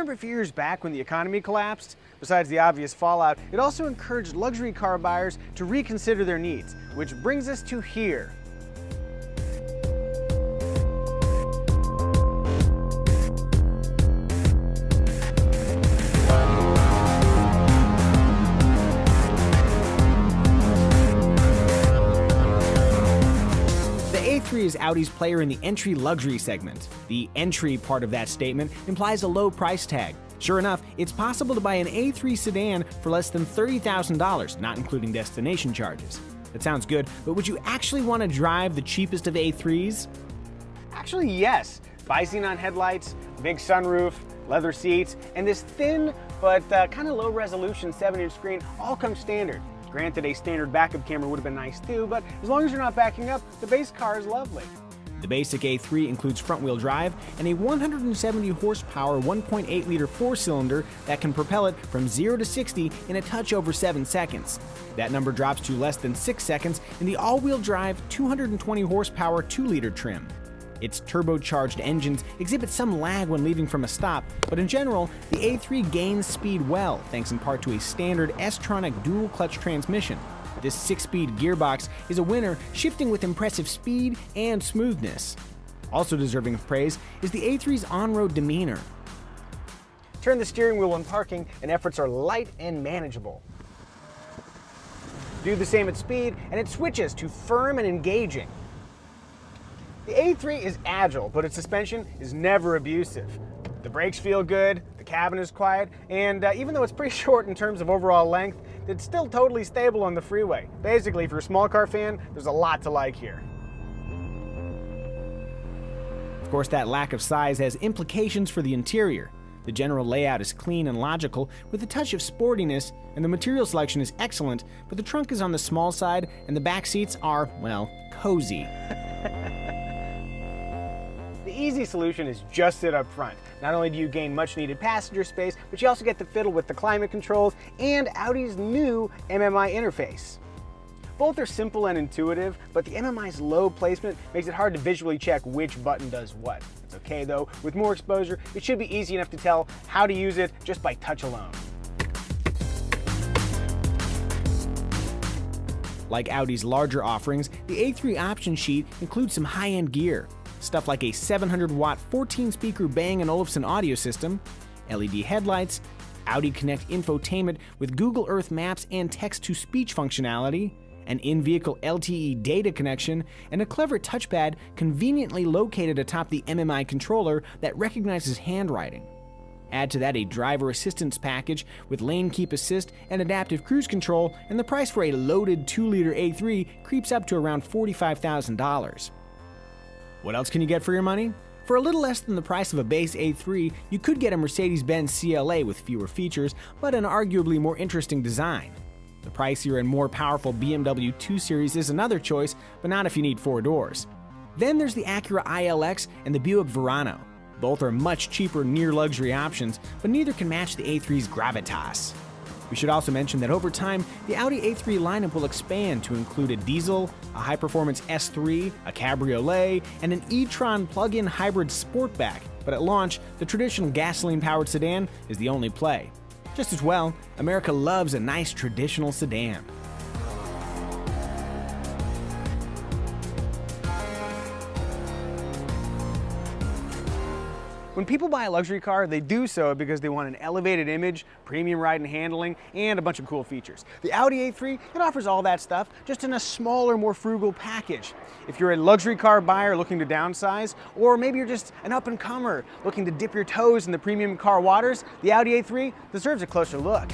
remember a few years back when the economy collapsed? Besides the obvious fallout, it also encouraged luxury car buyers to reconsider their needs, which brings us to here. The A3 is Audi's player in the entry luxury segment. The entry part of that statement implies a low price tag. Sure enough, it's possible to buy an A3 sedan for less than $30,000, not including destination charges. That sounds good, but would you actually want to drive the cheapest of A3s? Actually, yes. Bi-xenon headlights, big sunroof, leather seats, and this thin but kind of low resolution 7-inch screen all come standard. Granted, a standard backup camera would have been nice too, but as long as you're not backing up, the base car is lovely. The basic A3 includes front-wheel drive and a 170 horsepower 1.8-liter four-cylinder that can propel it from 0 to 60 in a touch over 7 seconds. That number drops to less than 6 seconds in the all-wheel drive 220 horsepower 2-liter trim. Its turbocharged engines exhibit some lag when leaving from a stop, but in general, the A3 gains speed well, thanks in part to a standard S-tronic dual-clutch transmission. This 6-speed gearbox is a winner, shifting with impressive speed and smoothness. Also deserving of praise is the A3's on-road demeanor. Turn the steering wheel when parking, and efforts are light and manageable. Do the same at speed, and it switches to firm and engaging. The A3 is agile, but its suspension is never abusive. The brakes feel good, the cabin is quiet, and even though it's pretty short in terms of overall length, it's still totally stable on the freeway. Basically, if you're a small car fan, there's a lot to like here. Of course, that lack of size has implications for the interior. The general layout is clean and logical, with a touch of sportiness, and the material selection is excellent, but the trunk is on the small side, and the back seats are, well, cozy. The easy solution is just sit up front. Not only do you gain much needed passenger space, but you also get to fiddle with the climate controls and Audi's new MMI interface. Both are simple and intuitive, but the MMI's low placement makes it hard to visually check which button does what. It's okay though, with more exposure, it should be easy enough to tell how to use it just by touch alone. Like Audi's larger offerings, the A3 option sheet includes some high-end gear. Stuff like a 700-watt 14-speaker Bang & Olufsen audio system, LED headlights, Audi Connect infotainment with Google Earth Maps and text-to-speech functionality, an in-vehicle LTE data connection, and a clever touchpad conveniently located atop the MMI controller that recognizes handwriting. Add to that a driver assistance package with lane keep assist and adaptive cruise control, and the price for a loaded 2-liter A3 creeps up to around $45,000. What else can you get for your money? For a little less than the price of a base A3, you could get a Mercedes-Benz CLA with fewer features, but an arguably more interesting design. The pricier and more powerful BMW 2 Series is another choice, but not if you need 4 doors. Then there's the Acura ILX and the Buick Verano. Both are much cheaper near-luxury options, but neither can match the A3's gravitas. We should also mention that over time, the Audi A3 lineup will expand to include a diesel, a high-performance S3, a cabriolet, and an e-tron plug-in hybrid sportback, but at launch, the traditional gasoline-powered sedan is the only play. Just as well, America loves a nice traditional sedan. When people buy a luxury car, they do so because they want an elevated image, premium ride and handling, and a bunch of cool features. The Audi A3, it offers all that stuff, just in a smaller, more frugal package. If you're a luxury car buyer looking to downsize, or maybe you're just an up-and-comer looking to dip your toes in the premium car waters, the Audi A3 deserves a closer look.